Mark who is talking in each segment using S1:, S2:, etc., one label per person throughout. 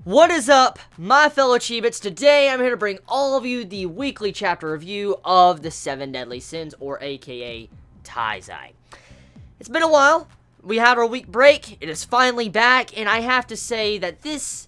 S1: What is up, my fellow Chibits? Today I'm here to bring all of you the weekly chapter review of the 7 Deadly Sins, or aka Taizai. It's been a while. We had our week break. It is finally back, and I have to say that this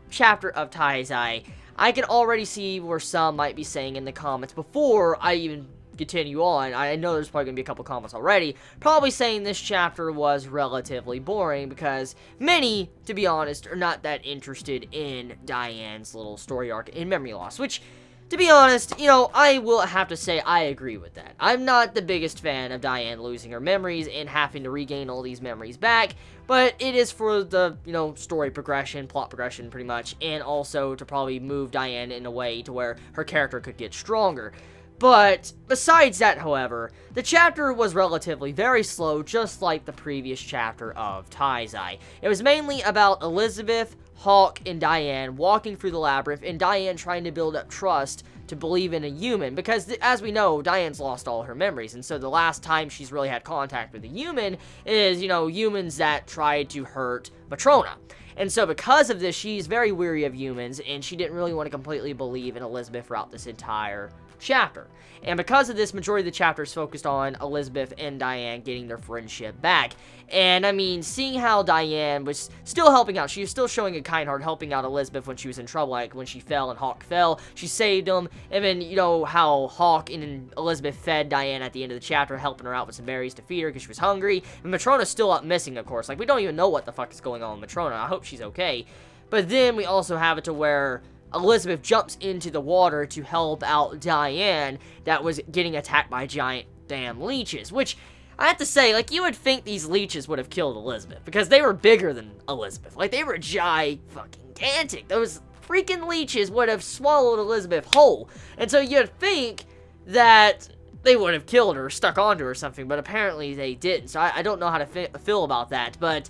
S1: chapter of Taizai, I can already see where some might be saying in the comments before I even continue on. I know there's probably going to be a couple comments already, probably saying this chapter was relatively boring because many, to be honest, are not that interested in Diane's little story arc in memory loss, which, to be honest, you know, I will have to say I agree with that. I'm not the biggest fan of Diane losing her memories and having to regain all these memories back, but it is for the, you know, story progression, plot progression pretty much, and also to probably move Diane in a way to where her character could get stronger. But besides that, however, the chapter was relatively very slow, just like the previous chapter of Taizai. It was mainly about Elizabeth, Hawk, and Diane walking through the labyrinth, and Diane trying to build up trust to believe in a human, because as we know, Diane's lost all her memories, and so the last time she's really had contact with a human is, you know, humans that tried to hurt Matrona. And so because of this, she's very weary of humans, and she didn't really want to completely believe in Elizabeth throughout this entire chapter. And because of this, majority of the chapter is focused on Elizabeth and Diane getting their friendship back. And I mean, seeing how Diane was still helping out, she was still showing a kind heart, helping out Elizabeth when she was in trouble, like when she fell and Hawk fell, she saved him. And then, you know, how Hawk and Elizabeth fed Diane at the end of the chapter, helping her out with some berries to feed her because she was hungry. And Matrona's still up missing, of course. Like, we don't even know what the fuck is going on with Matrona. I hope she's okay. But then we also have it to where Elizabeth jumps into the water to help out Diane that was getting attacked by giant damn leeches, which I have to say, like, you would think these leeches would have killed Elizabeth because they were bigger than Elizabeth. Like, they were gigantic. Those freaking leeches would have swallowed Elizabeth whole. And so you'd think that they would have killed her, stuck onto her or something, but apparently they didn't. So I don't know how to feel about that, but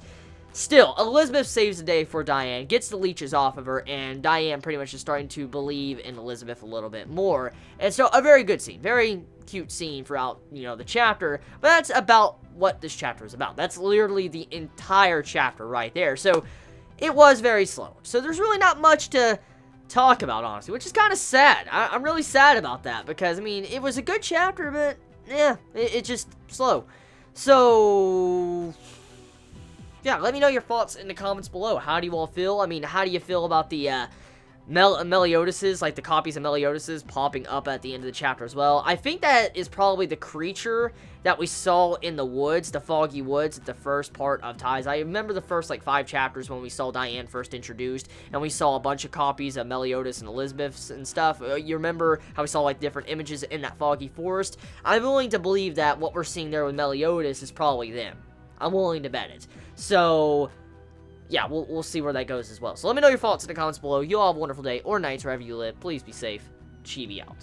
S1: still, Elizabeth saves the day for Diane, gets the leeches off of her, and Diane pretty much is starting to believe in Elizabeth a little bit more. And so, a very good scene, very cute scene throughout, you know, the chapter, but that's about what this chapter is about. That's literally the entire chapter right there. So, it was very slow. So, there's really not much to talk about, honestly, which is kind of sad. I'm really sad about that, because, I mean, it was a good chapter, but, yeah, it's just slow. So yeah, let me know your thoughts in the comments below. How do you all feel? I mean, how do you feel about the Meliodases, like the copies of Meliodases popping up at the end of the chapter as well? I think that is probably the creature that we saw in the woods, the foggy woods, at the first part of Taizai. I remember the first, like, 5 chapters when we saw Diane first introduced, and we saw a bunch of copies of Meliodas and Elizabeth's and stuff. You remember how we saw, like, different images in that foggy forest? I'm willing to believe that what we're seeing there with Meliodas is probably them. I'm willing to bet it. So, yeah, we'll see where that goes as well. So let me know your thoughts in the comments below. You all have a wonderful day or night wherever you live. Please be safe. Chibi out.